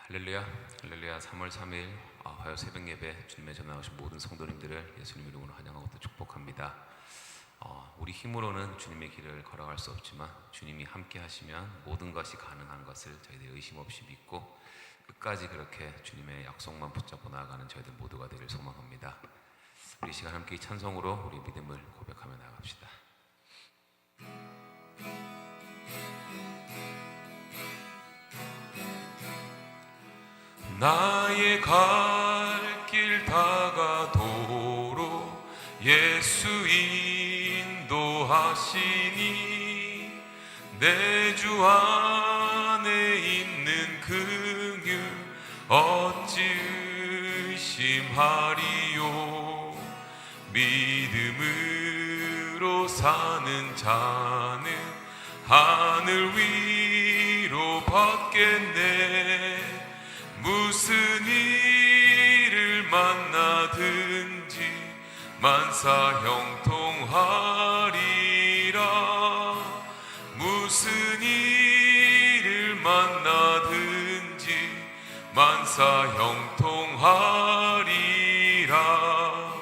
할렐루야, 할렐루야. 3월 3일 화요 새벽 예배 주님의 전화 오신 모든 성도님들을 예수님 이름으로 환영하고 또 축복합니다. 우리 힘으로는 주님의 길을 걸어갈 수 없지만 주님이 함께 하시면 모든 것이 가능한 것을 저희들이 의심 없이 믿고 끝까지 그렇게 주님의 약속만 붙잡고 나아가는 저희들 모두가 되길 소망합니다. 우리 시간 함께 이 찬송으로 우리 믿음을 고백하며 나아갑시다. 나의 갈 길 다가도록 예수 인도하시니 내 주 안에 있는 긍휼 어찌 의심하리요. 믿음으로 사는 자는 하늘 위로 받겠네. 무슨 일을 만나든지 만사형통하리라. 무슨 일을 만나든지 만사형통하리라.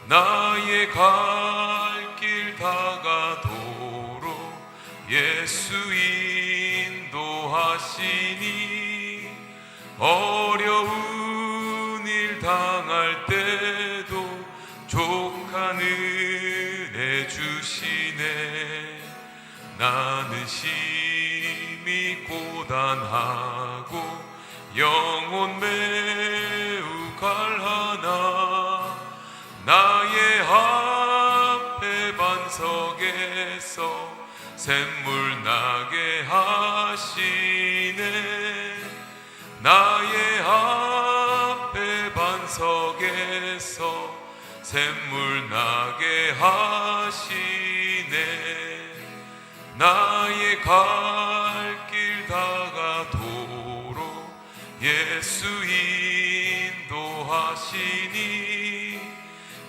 나의 갈 길 다가도록 예수 인도하시니 어려운 일 당할 때도 족한 은혜 주시네. 나는 심히 고단하고 영혼 매우 갈하나 나의 앞에 반석에서 샘물 나게 하시네. 나의 앞에 반석에서 샘물 나게 하시네. 나의 갈 길 다가도록 예수 인도하시니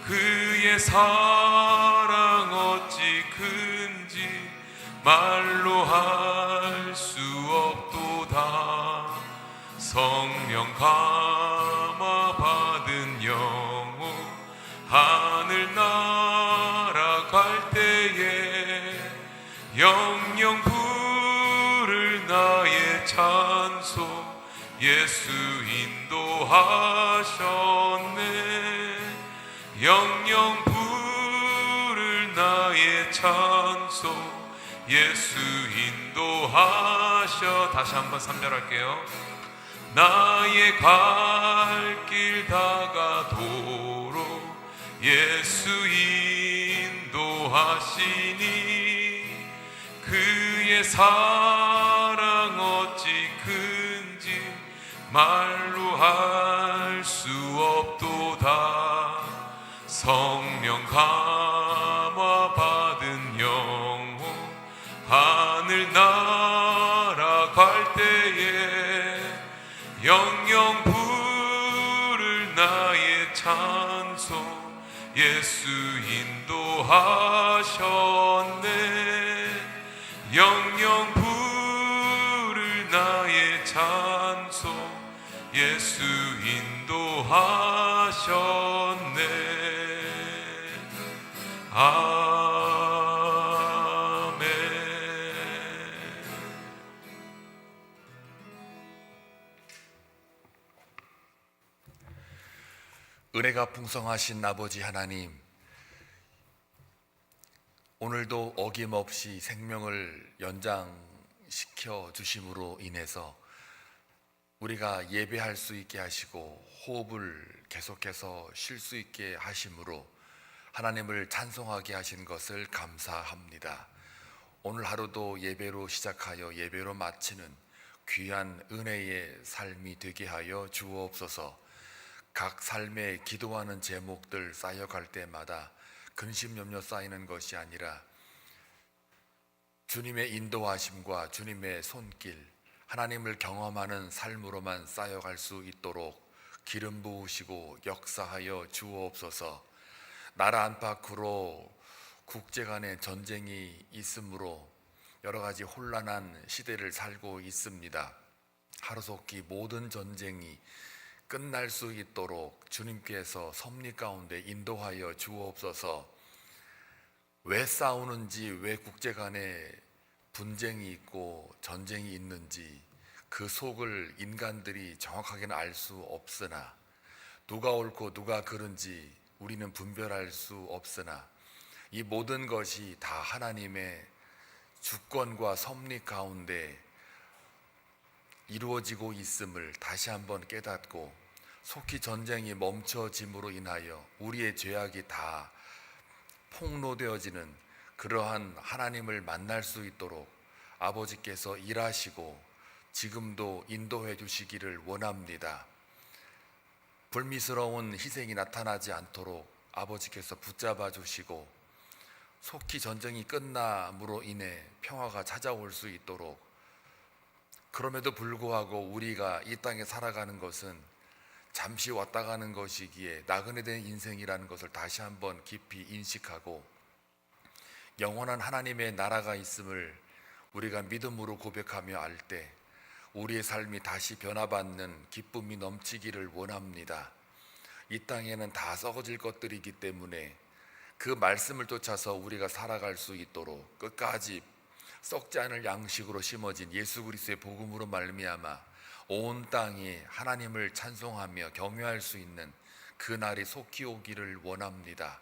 그의 사랑 어찌 큰지 말로 할 수 없도다. 성령 감화 받은 영혼 하늘 날아갈 때에 영영 부를 나의 찬송 예수 인도하셨네. 영영 부를 나의 찬송 예수 인도하셔. 다시 한번 삼별할게요. 나의 갈 길 다가도록 예수 인도하시니 그의 사랑 어찌 큰지 말로 할 수 없도다. 성령 감화 받은 영혼 하늘 날아갈 때에 영영 부를 나의 찬송 예수 인도하셨네. 영영 부를 나의 찬송 예수 인도하셨네. 아멘. 은혜가 풍성하신 아버지 하나님, 오늘도 어김없이 생명을 연장시켜 주심으로 인해서 우리가 예배할 수 있게 하시고 호흡을 계속해서 쉴 수 있게 하심으로 하나님을 찬송하게 하신 것을 감사합니다. 오늘 하루도 예배로 시작하여 예배로 마치는 귀한 은혜의 삶이 되게 하여 주옵소서. 각 삶에 기도하는 제목들 쌓여갈 때마다 근심 염려 쌓이는 것이 아니라 주님의 인도하심과 주님의 손길, 하나님을 경험하는 삶으로만 쌓여갈 수 있도록 기름 부으시고 역사하여 주옵소서. 나라 안팎으로 국제 간의 전쟁이 있으므로 여러 가지 혼란한 시대를 살고 있습니다. 하루속히 모든 전쟁이 끝날 수 있도록 주님께서 섭리 가운데 인도하여 주옵소서. 왜 싸우는지, 왜 국제 간에 분쟁이 있고 전쟁이 있는지 그 속을 인간들이 정확하게는 알 수 없으나, 누가 옳고 누가 그른지 우리는 분별할 수 없으나, 이 모든 것이 다 하나님의 주권과 섭리 가운데 이루어지고 있음을 다시 한번 깨닫고, 속히 전쟁이 멈춰짐으로 인하여 우리의 죄악이 다 폭로되어지는 그러한 하나님을 만날 수 있도록 아버지께서 일하시고 지금도 인도해 주시기를 원합니다. 불미스러운 희생이 나타나지 않도록 아버지께서 붙잡아 주시고, 속히 전쟁이 끝남으로 인해 평화가 찾아올 수 있도록, 그럼에도 불구하고 우리가 이 땅에 살아가는 것은 잠시 왔다 가는 것이기에 나그네 된 인생이라는 것을 다시 한번 깊이 인식하고, 영원한 하나님의 나라가 있음을 우리가 믿음으로 고백하며 알 때 우리의 삶이 다시 변화받는 기쁨이 넘치기를 원합니다. 이 땅에는 다 썩어질 것들이기 때문에 그 말씀을 쫓아서 우리가 살아갈 수 있도록 끝까지 썩지 않을 양식으로 심어진 예수 그리스도의 복음으로 말미암아 온 땅이 하나님을 찬송하며 경외할 수 있는 그 날이 속히 오기를 원합니다.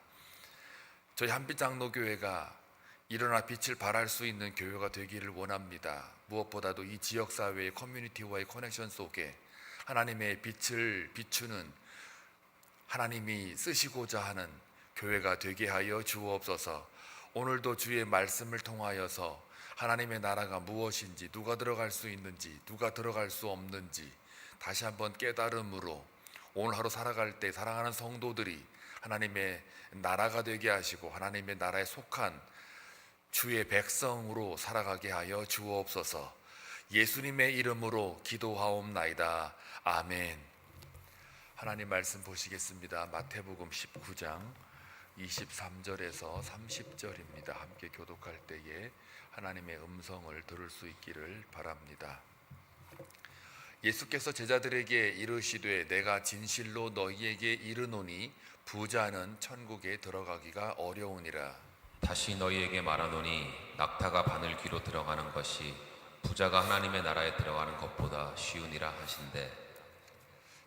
저희 한빛장로교회가 일어나 빛을 발할 수 있는 교회가 되기를 원합니다. 무엇보다도 이 지역사회의 커뮤니티와의 커넥션 속에 하나님의 빛을 비추는, 하나님이 쓰시고자 하는 교회가 되게 하여 주옵소서. 오늘도 주의 말씀을 통하여서 하나님의 나라가 무엇인지, 누가 들어갈 수 있는지, 누가 들어갈 수 없는지 다시 한번 깨달음으로 오늘 하루 살아갈 때 사랑하는 성도들이 하나님의 나라가 되게 하시고 하나님의 나라에 속한 주의 백성으로 살아가게 하여 주옵소서. 예수님의 이름으로 기도하옵나이다. 아멘. 하나님 말씀 보시겠습니다. 마태복음 19장 23절에서 30절입니다. 함께 교독할 때에 하나님의 음성을 들을 수 있기를 바랍니다. 예수께서 제자들에게 이르시되 내가 진실로 너희에게 이르노니 부자는 천국에 들어가기가 어려우니라. 다시 너희에게 말하노니 낙타가 바늘귀로 들어가는 것이 부자가 하나님의 나라에 들어가는 것보다 쉬우니라 하신대.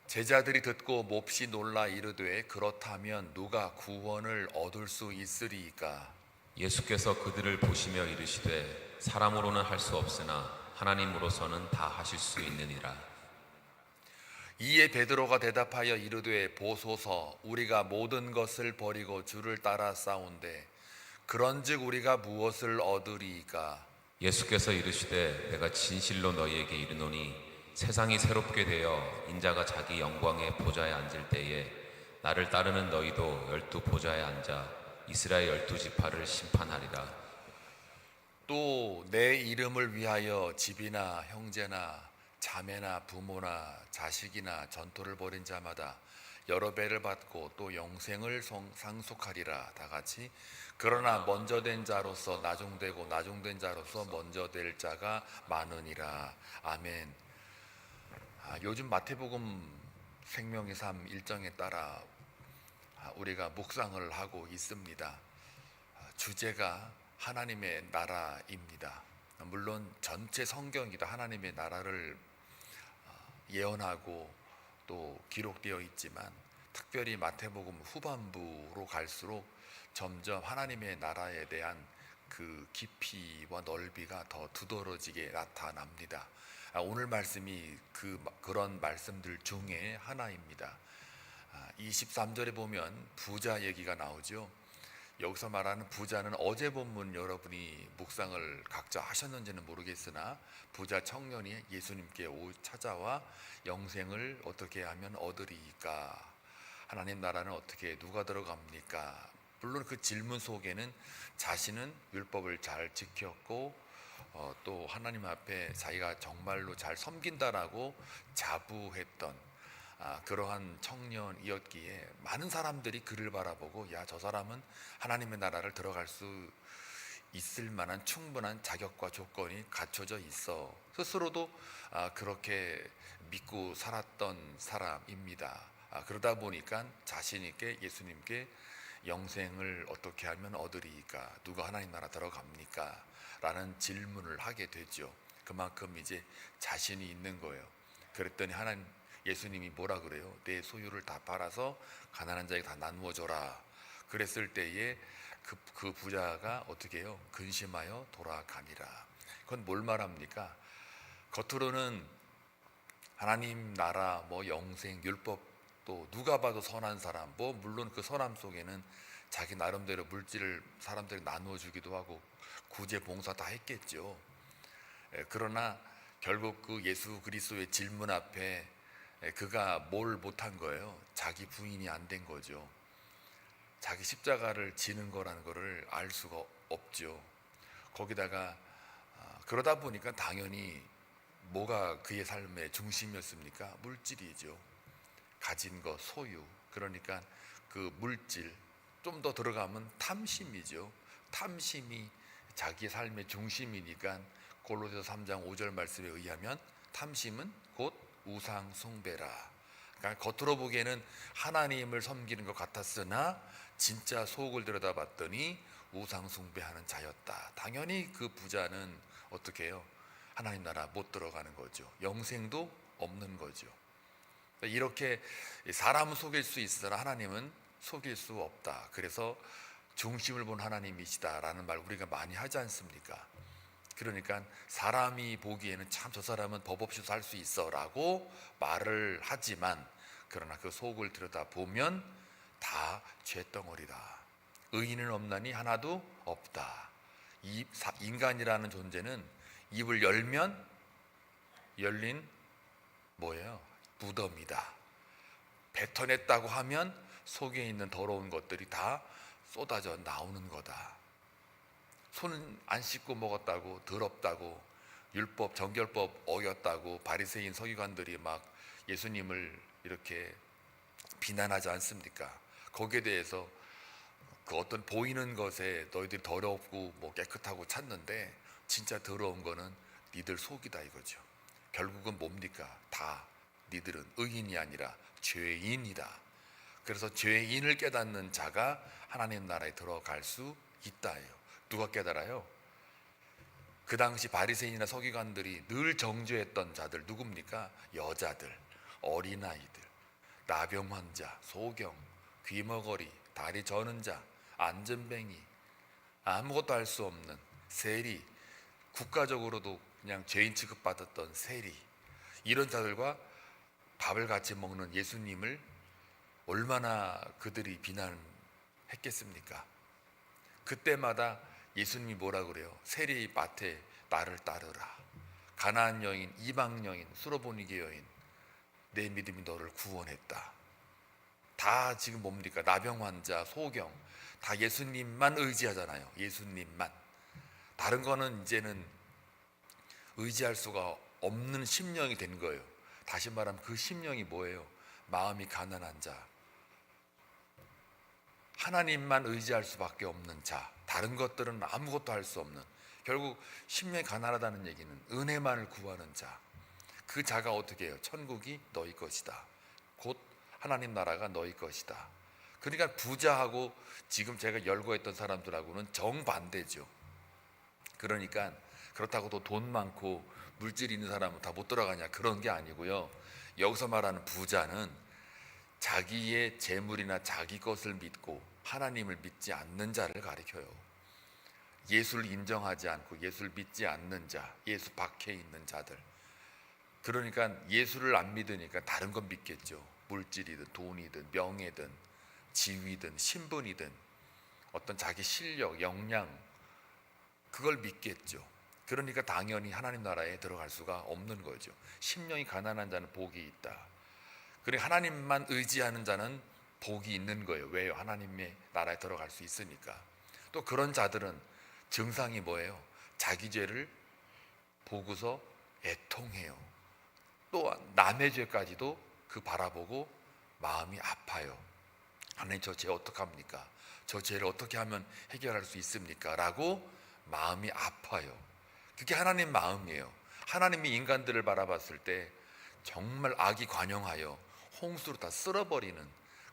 제자들이 듣고 몹시 놀라 이르되 그렇다면 누가 구원을 얻을 수 있으리이까? 예수께서 그들을 보시며 이르시되 사람으로는 할 수 없으나 하나님으로서는 다 하실 수 있느니라. 이에 베드로가 대답하여 이르되 보소서, 우리가 모든 것을 버리고 주를 따라 싸운데 그런즉 우리가 무엇을 얻으리이까? 예수께서 이르시되 내가 진실로 너희에게 이르노니 세상이 새롭게 되어 인자가 자기 영광의 보좌에 앉을 때에 나를 따르는 너희도 12 보좌에 앉아 이스라엘 12지파를 심판하리라. 또 내 이름을 위하여 집이나 형제나 자매나 부모나 자식이나 전토를 벌인 자마다 여러 배를 받고 또 영생을 상속하리라. 다 같이. 그러나 먼저 된 자로서 나중되고 나중된 자로서 먼저 될 자가 많으니라. 아멘. 요즘 마태복음 생명의 삶 일정에 따라 우리가 묵상을 하고 있습니다. 주제가 하나님의 나라입니다. 물론 전체 성경이 다 하나님의 나라를 예언하고 또 기록되어 있지만 특별히 마태복음 후반부로 갈수록 점점 하나님의 나라에 대한 그 깊이와 넓이가 더 두드러지게 나타납니다. 오늘 말씀이 그런 말씀들 중에 하나입니다. 23절에 보면 부자 얘기가 나오죠. 여기서 말하는 부자는 어제 본문 여러분이 묵상을 각자 하셨는지는 모르겠으나 부자 청년이 예수님께 찾아와 영생을 어떻게 하면 얻으리까? 하나님 나라는 어떻게 누가 들어갑니까? 물론 그 질문 속에는 자신은 율법을 잘 지켰고 또 하나님 앞에 자기가 정말로 잘 섬긴다라고 자부했던 그러한 청년이었기에 많은 사람들이 그를 바라보고 야, 저 사람은 하나님의 나라를 들어갈 수 있을 만한 충분한 자격과 조건이 갖춰져 있어. 스스로도 그렇게 믿고 살았던 사람입니다. 그러다 보니까 자신 있게 예수님께 영생을 어떻게 하면 얻으리까? 누가 하나님 나라 들어갑니까? 라는 질문을 하게 되죠. 그만큼 이제 자신이 있는 거예요. 그랬더니 예수님이 뭐라 그래요? 내 소유를 다 팔아서 가난한 자에게 다 나누어 줘라. 그랬을 때에 그 부자가 어떻게 해요? 근심하여 돌아가니라. 그건 뭘 말합니까? 겉으로는 하나님 나라, 영생, 율법, 또 누가 봐도 선한 사람, 물론 그 선함 속에는 자기 나름대로 물질을 사람들이 나누어 주기도 하고 구제 봉사 다 했겠죠. 그러나 결국 그 예수 그리스도의 질문 앞에 그가 뭘 못한 거예요? 자기 부인이 안 된 거죠. 자기 십자가를 지는 거라는 거를 알 수가 없죠. 거기다가 그러다 보니까 당연히 뭐가 그의 삶의 중심이었습니까? 물질이죠. 가진 것, 소유. 그러니까 그 물질, 좀 더 들어가면 탐심이죠. 탐심이 자기의 삶의 중심이니까 골로새서 3장 5절 말씀에 의하면 탐심은 곧 우상 숭배라. 그러니까 겉으로 보기에는 하나님을 섬기는 것 같았으나 진짜 속을 들여다봤더니 우상 숭배하는 자였다. 당연히 그 부자는 어떻게 해요? 하나님 나라 못 들어가는 거죠. 영생도 없는 거죠. 이렇게 사람은 속일 수 있으나 하나님은 속일 수 없다. 그래서 중심을 본 하나님이시다라는 말 우리가 많이 하지 않습니까? 그러니까 사람이 보기에는 참 저 사람은 법 없이 살 수 있어 라고 말을 하지만 그러나 그 속을 들여다보면 다 죄덩어리다. 의인은 없나니 하나도 없다. 인간이라는 존재는 입을 열면 열린 뭐예요? 무덤이다. 뱉어냈다고 하면 속에 있는 더러운 것들이 다 쏟아져 나오는 거다. 손 안 씻고 먹었다고 더럽다고 율법 정결법 어겼다고 바리새인 서기관들이 막 예수님을 이렇게 비난하지 않습니까? 거기에 대해서 그 어떤 보이는 것에 너희들이 더럽고 깨끗하고 찾는데 진짜 더러운 거는 니들 속이다 이거죠. 결국은 뭡니까? 다 니들은 의인이 아니라 죄인이다. 그래서 죄인을 깨닫는 자가 하나님 나라에 들어갈 수 있다예요. 누가 깨달아요? 그 당시 바리새인이나 서기관들이 늘 정죄했던 자들 누굽니까? 여자들, 어린아이들, 나병 환자, 소경, 귀머거리, 다리 저는 자, 안전뱅이, 아무것도 할 수 없는 세리, 국가적으로도 그냥 죄인 취급받았던 세리, 이런 자들과 밥을 같이 먹는 예수님을 얼마나 그들이 비난했겠습니까? 그때마다 예수님이 뭐라 그래요? 세리 밭에 나를 따르라. 가나안 여인, 이방 여인, 수로보니게 여인, 내 믿음이 너를 구원했다. 다 지금 뭡니까? 나병 환자, 소경, 다 예수님만 의지하잖아요. 예수님만. 다른 거는 이제는 의지할 수가 없는 심령이 된 거예요. 다시 말하면 그 심령이 뭐예요? 마음이 가난한 자, 하나님만 의지할 수밖에 없는 자, 다른 것들은 아무것도 할 수 없는, 결국 심령이 가난하다는 얘기는 은혜만을 구하는 자, 그 자가 어떻게 해요? 천국이 너희 것이다. 곧 하나님 나라가 너희 것이다. 그러니까 부자하고 지금 제가 열거했던 사람들하고는 정반대죠. 그러니까 그렇다고 또 돈 많고 물질 있는 사람은 다 못 들어가냐, 그런 게 아니고요. 여기서 말하는 부자는 자기의 재물이나 자기 것을 믿고 하나님을 믿지 않는 자를 가리켜요. 예수를 인정하지 않고 예수를 믿지 않는 자, 예수 밖에 있는 자들. 그러니까 예수를 안 믿으니까 다른 건 믿겠죠. 물질이든 돈이든 명예든 지위든 신분이든 어떤 자기 실력, 역량, 그걸 믿겠죠. 그러니까 당연히 하나님 나라에 들어갈 수가 없는 거죠. 심령이 가난한 자는 복이 있다. 그러니까 하나님만 의지하는 자는 복이 있는 거예요. 왜요? 하나님의 나라에 들어갈 수 있으니까. 또 그런 자들은 증상이 뭐예요? 자기 죄를 보고서 애통해요. 또 남의 죄까지도 그 바라보고 마음이 아파요. 하나님, 저 죄 어떡합니까? 저 죄를 어떻게 하면 해결할 수 있습니까? 라고 마음이 아파요. 그게 하나님 마음이에요. 하나님이 인간들을 바라봤을 때 정말 악이 관영하여 홍수로 다 쓸어버리는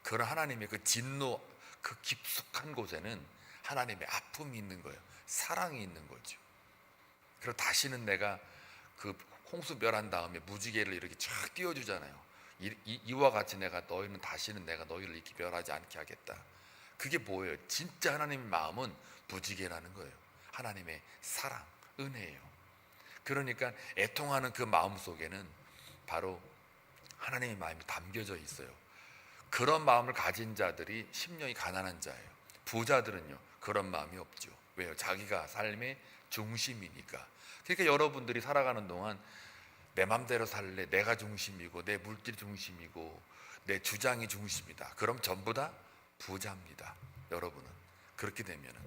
그런 하나님의 그 진노, 그 깊숙한 곳에는 하나님의 아픔이 있는 거예요. 사랑이 있는 거죠. 그리고 다시는 내가 그 홍수 멸한 다음에 무지개를 이렇게 쫙 띄워주잖아요. 이와 같이 다시는 내가 너희를 이렇게 멸하지 않게 하겠다. 그게 뭐예요? 진짜 하나님의 마음은 무지개라는 거예요. 하나님의 사랑, 은혜예요. 그러니까 애통하는 그 마음 속에는 바로 하나님의 마음이 담겨져 있어요. 그런 마음을 가진 자들이 심령이 가난한 자예요. 부자들은요 그런 마음이 없죠. 왜요? 자기가 삶의 중심이니까. 그러니까 여러분들이 살아가는 동안 내 맘대로 살래, 내가 중심이고 내 물질이 중심이고 내 주장이 중심이다. 그럼 전부 다 부자입니다. 여러분은 그렇게 되면은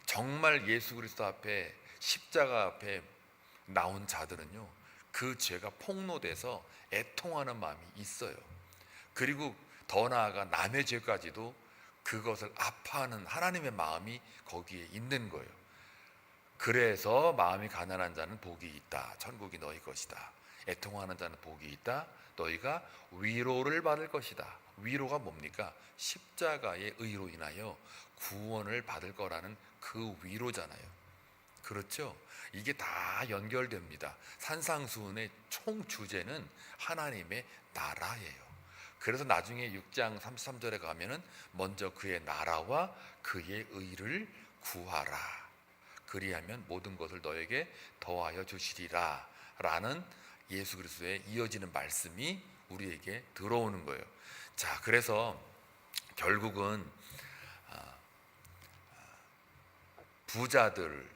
정말 예수 그리스도 앞에 십자가 앞에 나온 자들은요 그 죄가 폭로돼서 애통하는 마음이 있어요. 그리고 더 나아가 남의 죄까지도 그것을 아파하는 하나님의 마음이 거기에 있는 거예요. 그래서 마음이 가난한 자는 복이 있다. 천국이 너희 것이다. 애통하는 자는 복이 있다. 너희가 위로를 받을 것이다. 위로가 뭡니까? 십자가의 의로 인하여 구원을 받을 거라는 그 위로잖아요. 그렇죠? 이게 다 연결됩니다. 산상수훈의 총 주제는 하나님의 나라예요. 그래서 나중에 6장 33절에 가면은 먼저 그의 나라와 그의 의를 구하라. 그리하면 모든 것을 너에게 더하여 주시리라 라는 예수 그리스도의 이어지는 말씀이 우리에게 들어오는 거예요. 자, 그래서 결국은 부자들,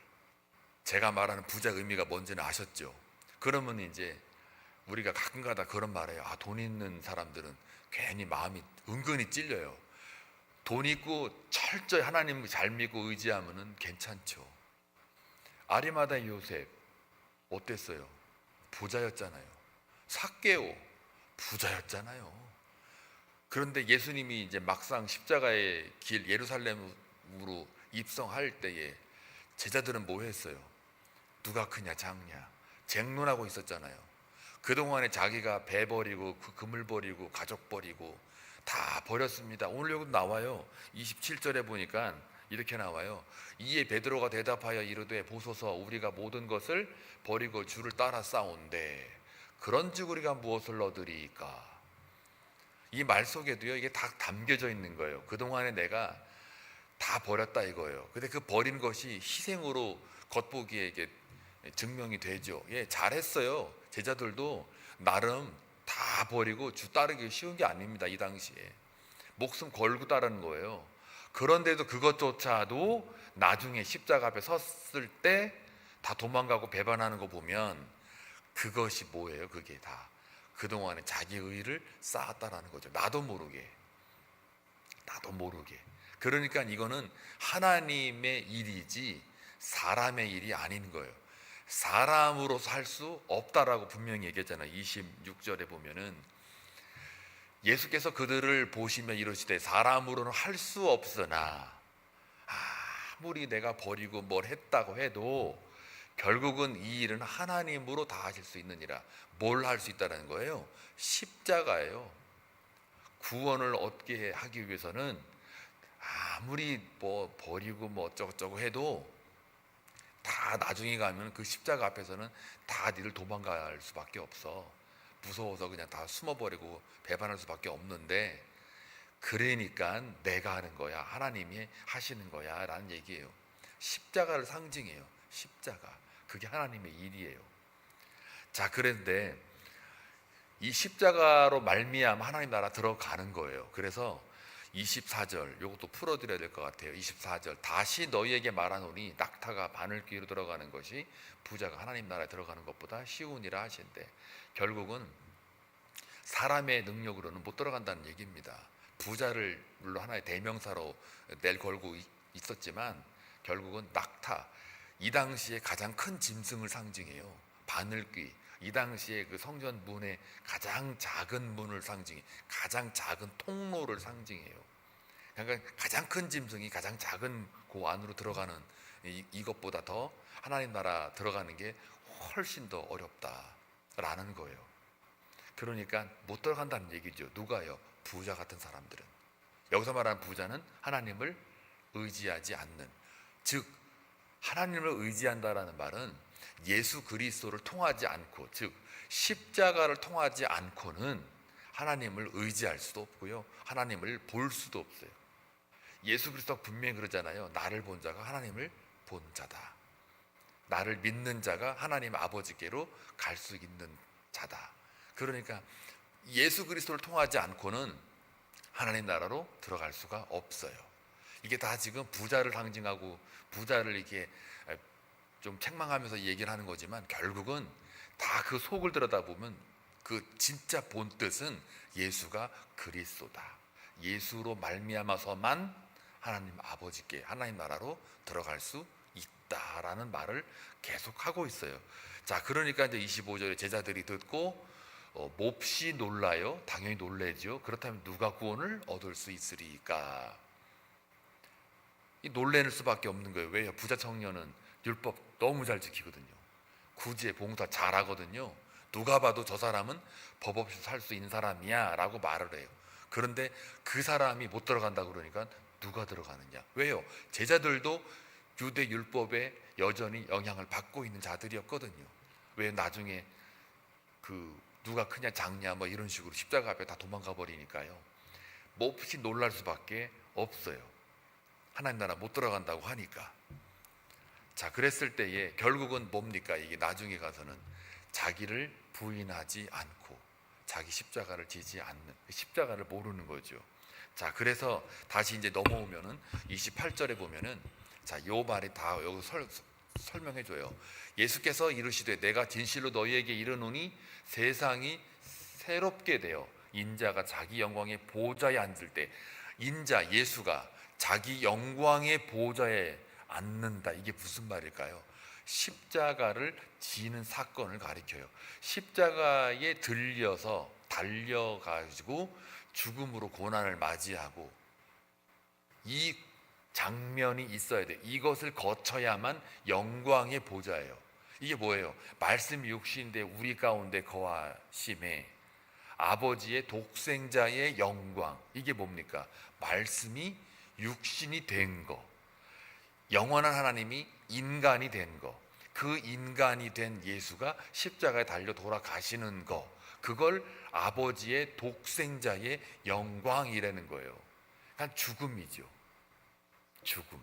제가 말하는 부자 의미가 뭔지는 아셨죠? 그러면 이제 우리가 가끔가다 그런 말해요. 돈 있는 사람들은 괜히 마음이 은근히 찔려요. 돈 있고 철저히 하나님을 잘 믿고 의지하면은 괜찮죠. 아리마다 요셉 어땠어요? 부자였잖아요. 삭개오 부자였잖아요. 그런데 예수님이 이제 막상 십자가의 길 예루살렘으로 입성할 때에 제자들은 뭐 했어요? 누가 크냐 작냐 쟁론하고 있었잖아요. 그동안에 자기가 배 버리고 그 금을 버리고 가족 버리고 다 버렸습니다. 오늘 여기 나와요. 27절에 보니까 이렇게 나와요. 이에 베드로가 대답하여 이르되 보소서 우리가 모든 것을 버리고 주를 따라 싸운데 그런즉 우리가 무엇을 얻으리이까. 이 말 속에도요 이게 다 담겨져 있는 거예요. 그동안에 내가 다 버렸다 이거예요. 근데 그 버린 것이 희생으로 겉보기에 이게 증명이 되죠. 예, 잘했어요. 제자들도 나름 다 버리고 주 따르기 쉬운 게 아닙니다. 이 당시에 목숨 걸고 따르는 거예요. 그런데도 그것조차도 나중에 십자가 앞에 섰을 때 다 도망가고 배반하는 거 보면 그것이 뭐예요? 그게 다 그동안에 자기 의의를 쌓았다라는 거죠. 나도 모르게. 그러니까 이거는 하나님의 일이지 사람의 일이 아닌 거예요. 사람으로 살 수 없다라고 분명히 얘기했잖아요. 26절에 보면은 예수께서 그들을 보시며 이르시되 사람으로는 할 수 없으나 아무리 내가 버리고 뭘 했다고 해도 결국은 이 일은 하나님으로 다 하실 수 있느니라. 뭘 할 수 있다는 거예요? 십자가예요. 구원을 얻게 하기 위해서는 아무리 뭐 버리고 뭐 어쩌고저쩌고 해도 다 나중에 가면 그 십자가 앞에서는 다 니를 도망갈 수밖에 없어. 무서워서 그냥 다 숨어버리고 배반할 수밖에 없는데 그러니까 내가 하는 거야. 하나님이 하시는 거야 라는 얘기예요. 십자가를 상징해요. 십자가. 그게 하나님의 일이에요. 자, 그런데 이 십자가로 말미암아 하나님 나라 들어가는 거예요. 그래서 24절 요것도 풀어드려야 될 것 같아요. 24절 다시 너희에게 말하노니 낙타가 바늘귀로 들어가는 것이 부자가 하나님 나라에 들어가는 것보다 쉬우니라 하신대. 결국은 사람의 능력으로는 못 들어간다는 얘기입니다. 부자를 물론 하나의 대명사로 내걸고 있었지만 결국은 낙타, 이 당시에 가장 큰 짐승을 상징해요. 바늘귀, 이 당시에 그 성전 문의 가장 작은 문을 상징해, 가장 작은 통로를 상징해요. 그러니까 가장 큰 짐승이 가장 작은 그 안으로 들어가는 이것보다 더 하나님 나라 들어가는 게 훨씬 더 어렵다라는 거예요. 그러니까 못 들어간다는 얘기죠. 누가요? 부자 같은 사람들은. 여기서 말하는 부자는 하나님을 의지하지 않는, 즉 하나님을 의지한다라는 말은 예수 그리스도를 통하지 않고, 즉 십자가를 통하지 않고는 하나님을 의지할 수도 없고요, 하나님을 볼 수도 없어요. 예수 그리스도가 분명히 그러잖아요. 나를 본 자가 하나님을 본 자다. 나를 믿는 자가 하나님 아버지께로 갈 수 있는 자다. 그러니까 예수 그리스도를 통하지 않고는 하나님 나라로 들어갈 수가 없어요. 이게 다 지금 부자를 상징하고 부자를 이렇게 좀 책망하면서 얘기를 하는 거지만, 결국은 다 그 속을 들여다보면 그 진짜 본 뜻은 예수가 그리스도다. 예수로 말미암아서만 하나님 아버지께, 하나님 나라로 들어갈 수 있다라는 말을 계속 하고 있어요. 자, 그러니까 이제 25절에 제자들이 듣고 몹시 놀라요. 당연히 놀래죠. 그렇다면 누가 구원을 얻을 수 있으리까? 이 놀래는 수밖에 없는 거예요. 왜요? 부자 청년은 율법 너무 잘 지키거든요. 구제 봉사 잘하거든요. 누가 봐도 저 사람은 법 없이 살 수 있는 사람이야 라고 말을 해요. 그런데 그 사람이 못 들어간다 그러니까 누가 들어가느냐? 왜요? 제자들도 유대 율법에 여전히 영향을 받고 있는 자들이었거든요. 왜? 나중에 누가 크냐 작냐 뭐 이런 식으로 십자가 앞에 다 도망가 버리니까요. 몹시 놀랄 수밖에 없어요. 하나님 나라 못 들어간다고 하니까. 자, 그랬을 때에 결국은 뭡니까? 이게 나중에 가서는 자기를 부인하지 않고 자기 십자가를 지지 않는, 십자가를 모르는 거죠. 자, 그래서 다시 이제 넘어오면은 28절에 보면은, 자, 요 말이 다 여기 설명해 줘요. 예수께서 이르시되 내가 진실로 너희에게 이르노니 세상이 새롭게 되어 인자가 자기 영광의 보좌에 앉을 때, 인자 예수가 자기 영광의 보좌에 앉는다. 이게 무슨 말일까요? 십자가를 지는 사건을 가리켜요. 십자가에 들려서 달려가지고 죽음으로 고난을 맞이하고 이 장면이 있어야 돼. 이것을 거쳐야만 영광의 보좌예요. 이게 뭐예요? 말씀이 육신인데 우리 가운데 거하심에 아버지의 독생자의 영광. 이게 뭡니까? 말씀이 육신이 된 거, 영원한 하나님이 인간이 된 거, 그 인간이 된 예수가 십자가에 달려 돌아가시는 거, 그걸 아버지의 독생자의 영광이라는 거예요. 그러니까 죽음이죠. 죽음.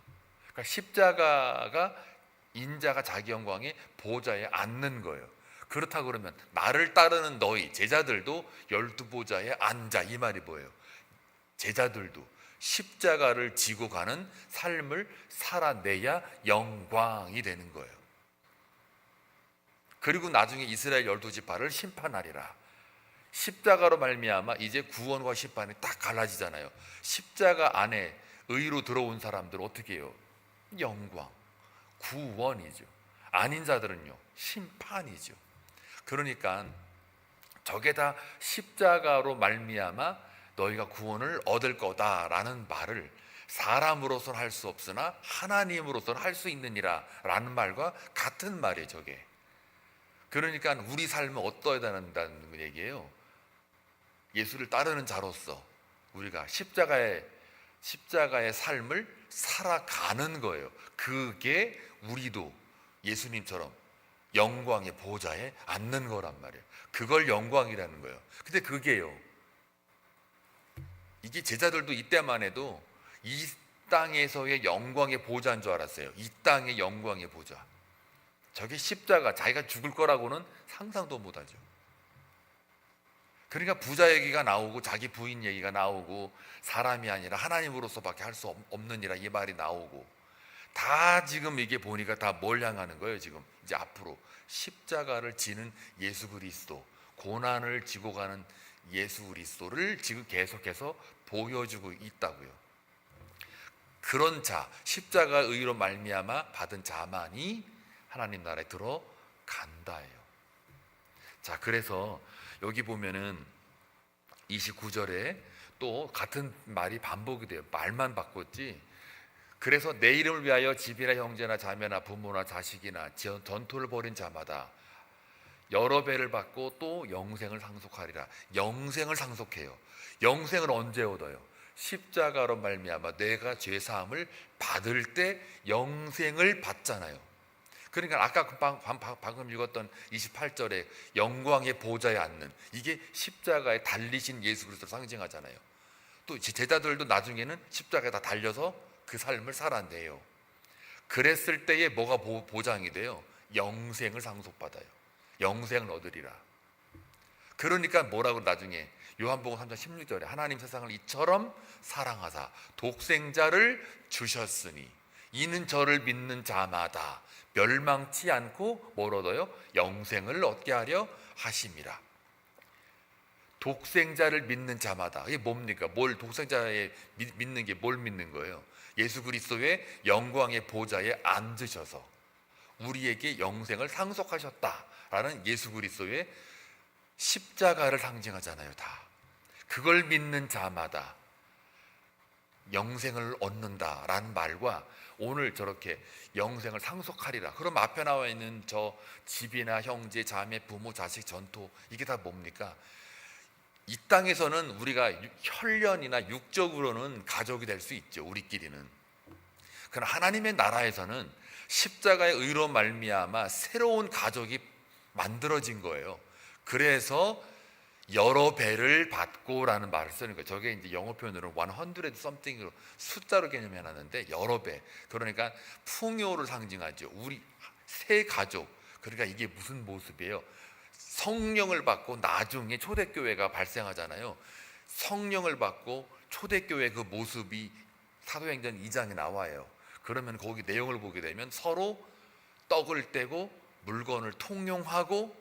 그러니까 십자가가 인자가 자기 영광의 보좌에 앉는 거예요. 그렇다 그러면 나를 따르는 너희 제자들도 12보좌에 앉아, 이 말이 뭐예요? 제자들도 십자가를 지고 가는 삶을 살아내야 영광이 되는 거예요. 그리고 나중에 이스라엘 12지파를 심판하리라. 십자가로 말미암아 이제 구원과 심판이 딱 갈라지잖아요. 십자가 안에 의로 들어온 사람들 어떻게 해요? 영광, 구원이죠. 아닌 자들은요, 심판이죠. 그러니까 저게 다 십자가로 말미암아 너희가 구원을 얻을 거다라는 말을 사람으로서는 할 수 없으나 하나님으로서는 할 수 있느니라 라는 말과 같은 말이에요. 저게. 그러니까 우리 삶은 어떠해야 된다는 얘기예요. 예수를 따르는 자로서 우리가 십자가의 삶을 살아가는 거예요. 그게 우리도 예수님처럼 영광의 보좌에 앉는 거란 말이에요. 그걸 영광이라는 거예요. 근데 그게요, 이게 제자들도 이때만 해도 이 땅에서의 영광의 보좌인 줄 알았어요. 이 땅의 영광의 보좌. 저게 십자가, 자기가 죽을 거라고는 상상도 못하죠. 그러니까 부자 얘기가 나오고 자기 부인 얘기가 나오고 사람이 아니라 하나님으로서밖에 할 수 없느니라 이 말이 나오고, 다 지금 이게 보니까 다 뭘 향하는 거예요? 지금 이제 앞으로 십자가를 지는 예수 그리스도, 고난을 지고 가는 예수 그리스도를 지금 계속해서 보여주고 있다고요. 그런 자, 십자가 의로 말미암아 받은 자만이 하나님 나라에 들어간다예요. 자, 그래서 여기 보면은 29절에 또 같은 말이 반복이 돼요. 말만 바꿨지 그래서 내 이름을 위하여 집이나 형제나 자매나 부모나 자식이나 전토를 벌인 자마다 여러 배를 받고 또 영생을 상속하리라. 영생을 상속해요. 영생을 언제 얻어요? 십자가로 말미암아 내가 죄 사함을 받을 때 영생을 받잖아요. 그러니까 아까 방금 읽었던 28절에 영광의 보좌에 앉는, 이게 십자가에 달리신 예수 그리스도를 상징하잖아요. 또 제자들도 나중에는 십자가에 다 달려서 그 삶을 살아내요. 그랬을 때에 뭐가 보장이 돼요? 영생을 상속받아요. 영생을 얻으리라. 그러니까 뭐라고 나중에 요한복음 3장 16절에 하나님 세상을 이처럼 사랑하사 독생자를 주셨으니 이는 저를 믿는 자마다 멸망치 않고 뭘 얻어요? 영생을 얻게 하려 하심이라. 독생자를 믿는 자마다, 이게 뭡니까? 뭘 독생자에 믿는 게 뭘 믿는 거예요? 예수 그리스도의 영광의 보좌에 앉으셔서 우리에게 영생을 상속하셨다라는 예수 그리스도의 십자가를 상징하잖아요. 다 그걸 믿는 자마다 영생을 얻는다라는 말과 오늘 저렇게 영생을 상속하리라, 그럼 앞에 나와 있는 저 집이나 형제 자매 부모 자식 전토, 이게 다 뭡니까? 이 땅에서는 우리가 혈연이나 육적으로는 가족이 될 수 있죠, 우리끼리는. 그러나 하나님의 나라에서는 십자가의 의로 말미암아 새로운 가족이 만들어진 거예요. 그래서 여러 배를 받고라는 말을 쓰는 거예요. 저게 이제 영어 표현으로 100 something으로 숫자로 개념해놨는데 여러 배, 그러니까 풍요를 상징하죠. 우리 새 가족. 그러니까 이게 무슨 모습이에요? 성령을 받고 나중에 초대교회가 발생하잖아요. 성령을 받고 초대교회 그 모습이 사도행전 2장에 나와요. 그러면 거기 내용을 보게 되면 서로 떡을 떼고 물건을 통용하고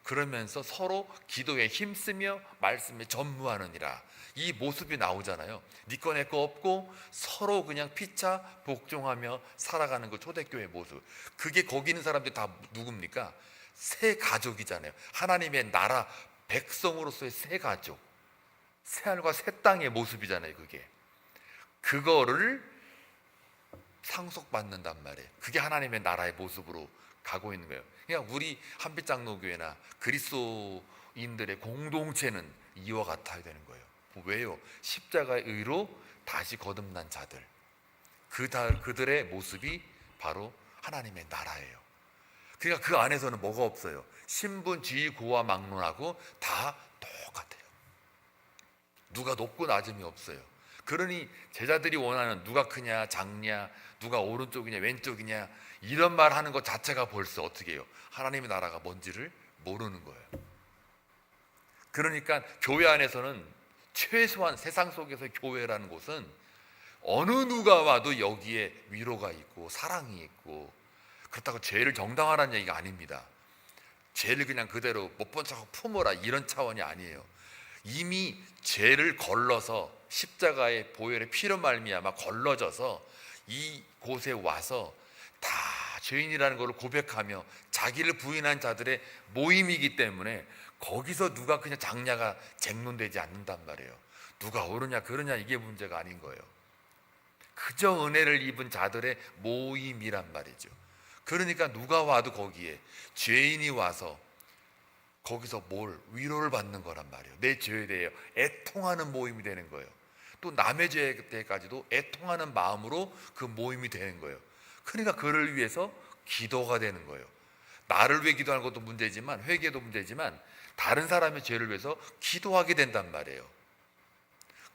그러면서 서로 기도에 힘쓰며 말씀에 전무하느니라, 이 모습이 나오잖아요. 네 거 내 거 없고 서로 그냥 피차 복종하며 살아가는 그 초대교회 모습. 그게 거기 있는 사람들이 다 누굽니까? 새 가족이잖아요. 하나님의 나라 백성으로서의 새 가족, 새 하늘과 새 땅의 모습이잖아요. 그거를 상속받는단 말이에요. 그게 하나님의 나라의 모습으로 가고 있는 거예요. 그냥 우리 한빛장로교회나 그리스도인들의 공동체는 이와 같아야 되는 거예요. 왜요? 십자가의 의로 다시 거듭난 자들, 그들의 모습이 바로 하나님의 나라예요. 그러니까 그 안에서는 뭐가 없어요? 신분, 지위, 고와 막론하고 다 똑같아요. 누가 높고 낮음이 없어요. 그러니 제자들이 원하는 누가 크냐 작냐, 누가 오른쪽이냐 왼쪽이냐 이런 말 하는 것 자체가 벌써 어떻게 해요? 하나님의 나라가 뭔지를 모르는 거예요. 그러니까 교회 안에서는 최소한 세상 속에서 교회라는 곳은 어느 누가 와도 여기에 위로가 있고 사랑이 있고, 그렇다고 죄를 정당화라는 얘기가 아닙니다. 죄를 그냥 그대로 못 본 척하고 품어라 이런 차원이 아니에요. 이미 죄를 걸러서 십자가의 보혈의 피로 말미암아 걸러져서 이곳에 와서 다 죄인이라는 것을 고백하며 자기를 부인한 자들의 모임이기 때문에 거기서 누가 그냥 장냐가 쟁론되지 않는단 말이에요. 누가 옳으냐 그르냐 이게 문제가 아닌 거예요. 그저 은혜를 입은 자들의 모임이란 말이죠. 그러니까 누가 와도 거기에 죄인이 와서 거기서 위로를 받는 거란 말이에요. 내 죄에 대해 애통하는 모임이 되는 거예요. 또 남의 죄에 대해까지도 애통하는 마음으로 그 모임이 되는 거예요. 그러니까 그를 위해서 기도가 되는 거예요. 나를 위해 기도하는 것도 문제지만, 회개도 문제지만 다른 사람의 죄를 위해서 기도하게 된단 말이에요.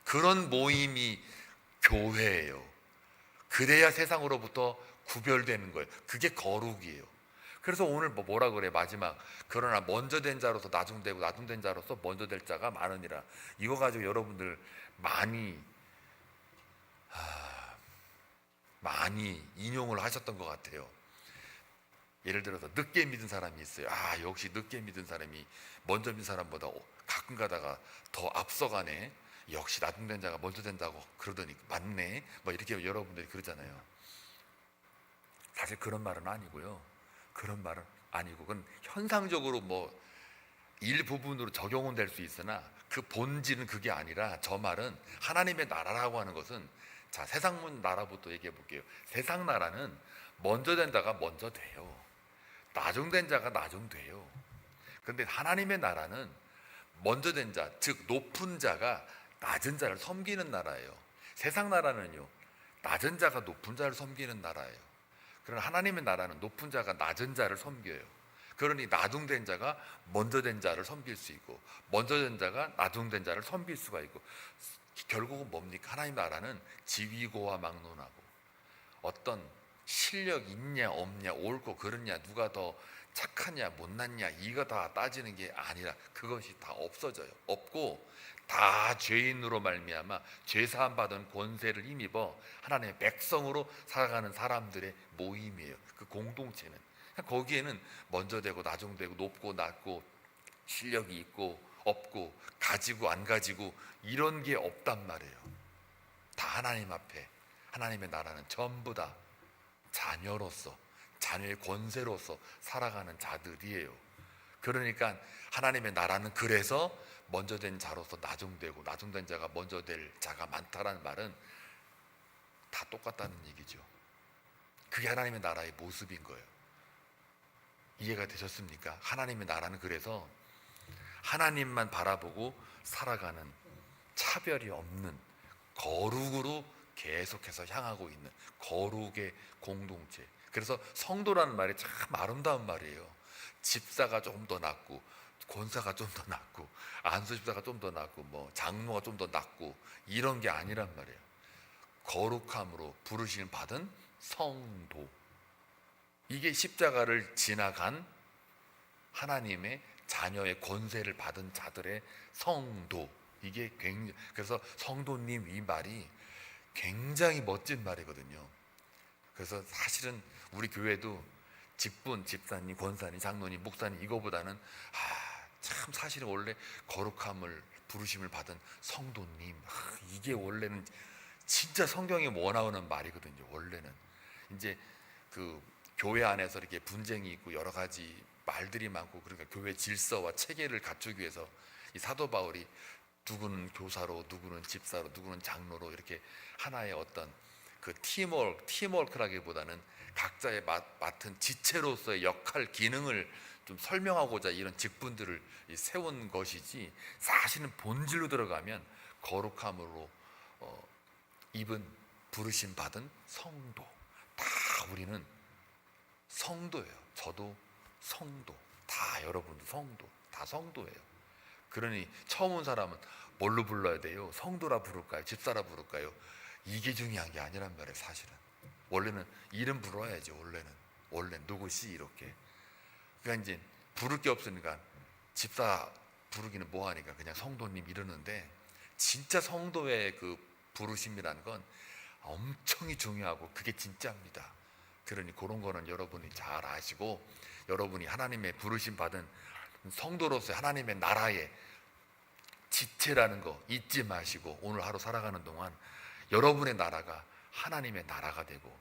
그런 모임이 교회예요. 그래야 세상으로부터 구별되는 거예요. 그게 거룩이에요. 그래서 오늘 뭐라 그래? 마지막, 그러나 먼저 된 자로서 나중되고 나중된 자로서 먼저 될 자가 많으니라. 이거 가지고 여러분들 많이 인용을 하셨던 것 같아요. 예를 들어서 늦게 믿은 사람이 있어요. 역시 늦게 믿은 사람이 먼저 믿은 사람보다 가끔 가다가 더 앞서가네. 역시 나중된 자가 먼저 된다고 그러더니 맞네. 이렇게 여러분들이 그러잖아요. 사실 그런 말은 아니고요. 그런 말은 아니고, 그건 현상적으로 일부분으로 적용은 될 수 있으나 그 본질은 그게 아니라, 저 말은 하나님의 나라라고 하는 것은 자, 세상 나라부터 얘기해 볼게요. 세상 나라는 먼저 된 자가 먼저 돼요. 나중된 자가 나중돼요. 그런데 하나님의 나라는 먼저 된 자, 즉 높은 자가 낮은 자를 섬기는 나라예요. 세상 나라는요, 낮은 자가 높은 자를 섬기는 나라예요. 그러나 하나님의 나라는 높은 자가 낮은 자를 섬겨요. 그러니 나중된 자가 먼저 된 자를 섬길 수 있고, 먼저 된 자가 나중된 자를 섬길 수가 있고, 결국은 뭡니까? 하나님 나라는 지위고와 막론하고 어떤 실력 있냐 없냐, 옳고 그르냐, 누가 더 착하냐 못났냐, 이거 다 따지는 게 아니라 그것이 다 없어져요. 없고 다 죄인으로 말미암아 죄 사함 받은 권세를 힘입어 하나님의 백성으로 살아가는 사람들의 모임이에요. 그 공동체는 거기에는 먼저 되고 나중되고 높고 낮고 실력이 있고 없고 가지고 안 가지고 이런 게 없단 말이에요. 다 하나님 앞에, 하나님의 나라는 전부 다 자녀로서, 자녀의 권세로서 살아가는 자들이에요. 그러니까 하나님의 나라는 그래서 먼저 된 자로서 나중되고 나중된 자가 먼저 될 자가 많다라는 말은 다 똑같다는 얘기죠. 그게 하나님의 나라의 모습인 거예요. 이해가 되셨습니까? 하나님의 나라는 그래서 하나님만 바라보고 살아가는 차별이 없는 거룩으로 계속해서 향하고 있는 거룩의 공동체. 그래서 성도라는 말이 참 아름다운 말이에요. 집사가 좀 더 낫고, 권사가 좀 더 낫고, 안수 집사가 좀 더 낫고, 뭐 장로가 좀 더 낫고, 이런 게 아니란 말이에요. 거룩함으로 부르심을 받은 성도. 이게 십자가를 지나간 하나님의 자녀의 권세를 받은 자들의 성도. 이게 굉장히, 그래서 성도님 이 말이 굉장히 멋진 말이거든요. 그래서 사실은 우리 교회도 직분, 집사님, 권사님, 장로님, 목사님 이거보다는 참 사실은 원래 거룩함을 부르심을 받은 성도님, 이게 원래는 진짜 성경에 원하는 말이거든요. 원래는 이제 그 교회 안에서 이렇게 분쟁이 있고 여러 가지 말들이 많고, 그러니까 교회 질서와 체계를 갖추기 위해서 이 사도 바울이 누구는 교사로, 누구는 집사로, 누구는 장로로 이렇게 하나의 어떤 그 팀워크라기보다는 각자의 맡은 지체로서의 역할, 기능을 좀 설명하고자 이런 직분들을 세운 것이지, 사실은 본질로 들어가면 거룩함으로 입은 부르심 받은 성도. 다 우리는 성도예요. 저도 성도, 다 여러분도 성도, 다 성도예요. 그러니 처음 온 사람은 뭘로 불러야 돼요? 성도라 부를까요? 집사라 부를까요? 이게 중요한 게 아니란 말이에요. 사실은 원래는 이름 불러야죠. 원래 누구시 이렇게. 그러니까 이제 부를 게 없으니까 집사 부르기는 뭐하니까 그냥 성도님 이러는데, 진짜 성도의 그 부르심이라는 건 엄청이 중요하고 그게 진짜입니다. 그러니 그런 거는 여러분이 잘 아시고, 여러분이 하나님의 부르심 받은 성도로서 하나님의 나라의 지체라는 거 잊지 마시고, 오늘 하루 살아가는 동안 여러분의 나라가 하나님의 나라가 되고,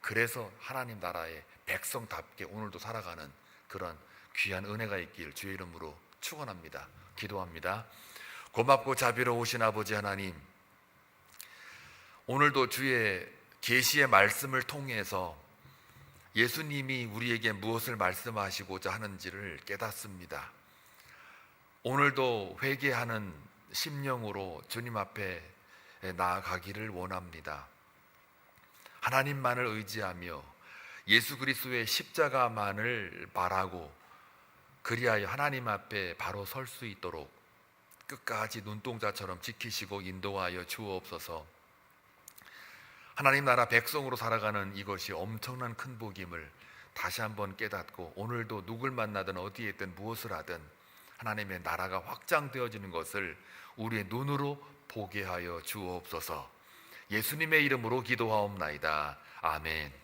그래서 하나님 나라의 백성답게 오늘도 살아가는 그런 귀한 은혜가 있길 주의 이름으로 축원합니다. 기도합니다. 고맙고 자비로우신 아버지 하나님, 오늘도 주의 계시의 말씀을 통해서 예수님이 우리에게 무엇을 말씀하시고자 하는지를 깨닫습니다. 오늘도 회개하는 심령으로 주님 앞에 나아가기를 원합니다. 하나님만을 의지하며 예수 그리스도의 십자가만을 바라고, 그리하여 하나님 앞에 바로 설 수 있도록 끝까지 눈동자처럼 지키시고 인도하여 주옵소서. 하나님 나라 백성으로 살아가는 이것이 엄청난 큰 복임을 다시 한번 깨닫고, 오늘도 누굴 만나든 어디에 있든 무엇을 하든 하나님의 나라가 확장되어지는 것을 우리의 눈으로 보게 하여 주옵소서. 예수님의 이름으로 기도하옵나이다. 아멘.